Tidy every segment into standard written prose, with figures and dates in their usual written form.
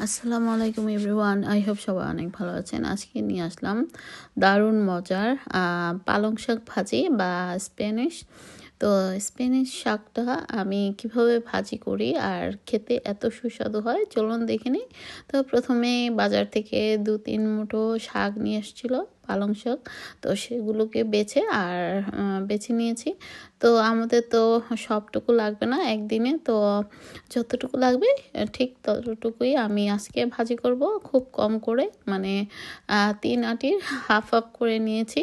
আসসালামু আলাইকুম everyone. I hope সবাই অনেক ভালো আছেন। আজকে নিয়ে আসলাম দারুণ মজার পালং শাক ভাজি বা স্প্যানিশ। তো স্প্যানিশ শাকটা আমি কিভাবে ভাজি করি আর খেতে এত সুস্বাদু হয় চলুন দেখে নিই। তো প্রথমে বাজার থেকে 2-3 মুঠো শাক নিয়ে এসেছিল, পালং শাক। তো সেগুলোকে বেছে নিয়েছি। তো আমাদের তো সবটুকু লাগবে না একদিনে, তো যতটুকু লাগবে ঠিক ততটুকুই আমি আজকে ভাজি করব, খুব কম করে, মানে 3 আটির হাফ করে নিয়েছি।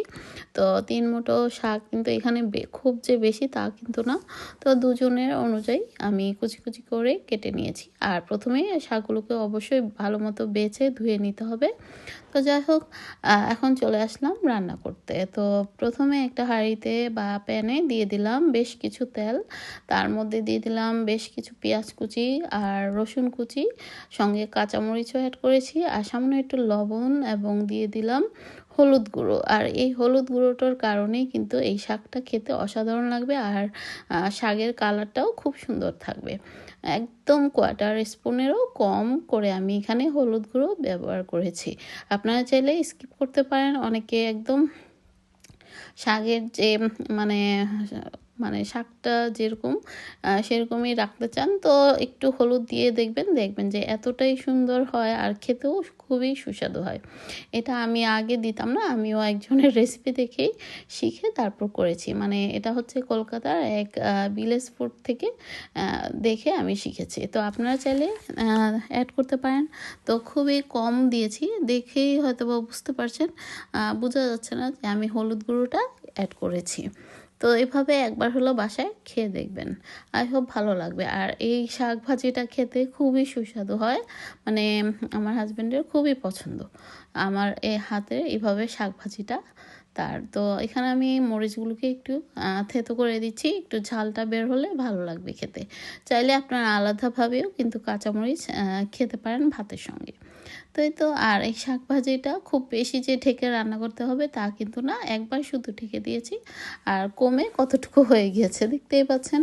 তো 3 মুঠো শাক কিন্তু এখানে খুব যে বেশি তা কিন্তু না। তো দুজনের অনুযায়ী আমি কুচি কুচি করে কেটে নিয়েছি। আর প্রথমেই শাকগুলোকে অবশ্যই ভালো মতো বেছে ধুয়ে নিতে হবে। তো যাই হোক, এখন চলে আসলাম রান্না করতে। তো প্রথমে একটা হাঁড়িতে বা প্যানে দিয়ে দিলাম বেশ কিছু তেল। তার মধ্যে দিয়ে দিলাম বেশ কিছু পেঁয়াজ কুচি আর রসুন কুচি, সঙ্গে কাঁচামরিচও অ্যাড করেছি, আর সামান্য একটু লবণ, এবং দিয়ে দিলাম হলুদ গুঁড়ো। আর এই হলুদ গুঁড়োটার কারণেই কিন্তু এই শাকটা খেতে অসাধারণ লাগবে, আর শাকের কালারটাও খুব সুন্দর থাকবে। একদম কোয়ার্টার স্পুনেরও কম করে আমি এখানে হলুদ গুঁড়ো ব্যবহার করেছি। আপনারা চাইলে স্কিপ করতে পারেন। অনেকে একদম শাকের যে মানে মানে শাকটা যেরকম সেরকমই রাখতে চান, তো একটু হলুদ দিয়ে দেখবেন যে এতটাই সুন্দর হয় আর খেতেও খুবই সুস্বাদু হয়। এটা আমি আগে দিতাম না, আমিও একজনের রেসিপি দেখেই শিখে তারপর করেছি। মানে এটা হচ্ছে কলকাতার এক ভিলেজ ফুড থেকে দেখে আমি শিখেছি। তো আপনারা চাইলে অ্যাড করতে পারেন। তো খুবই কম দিয়েছি, দেখেই হয়তো বা বুঝতে পারছেন, বোঝা যাচ্ছে না যে আমি হলুদ গুঁড়োটা অ্যাড করেছি। তো এভাবে একবার হলো বাসায় খেয়ে দেখবেন, আই হোপ ভালো লাগবে। আর এই শাক ভাজিটা খেতে খুবই সুস্বাদু হয়, মানে আমার হাজব্যান্ডের খুবই পছন্দ আমার এই হাতের এভাবে শাক ভাজিটা। তো এখানে আমি মরিচগুলোকে একটু থেতো করে দিচ্ছি, একটু ঝালটা বের হলে ভালো লাগবে খেতে। চাইলে আপনারা আলাদাভাবেও কিন্তু কাঁচামরিচ খেতে পারেন ভাতের সঙ্গে। তো এই তো, আর এই শাক ভাজিটা খুব বেশি যে ঢেকে রান্না করতে হবে তা কিন্তু না, একবার শুধু ঢেকে দিয়েছি, আর কমে কতটুকু হয়ে গিয়েছে দেখতেই পাচ্ছেন।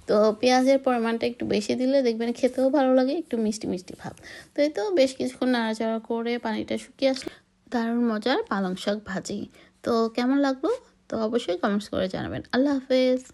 তো পেঁয়াজের পরিমাণটা একটু বেশি দিলে দেখবেন খেতেও ভালো লাগে, একটু মিষ্টি মিষ্টি ভাব। তো এই তো বেশ কিছুক্ষণ নাড়াচাড়া করে পানিটা শুকিয়ে আসলে দারুণ মজার পালং শাক ভাজি। তো কেমন লাগলো? তো অবশ্যই কমেন্টস করে জানাবেন। আল্লাহ হাফেজ।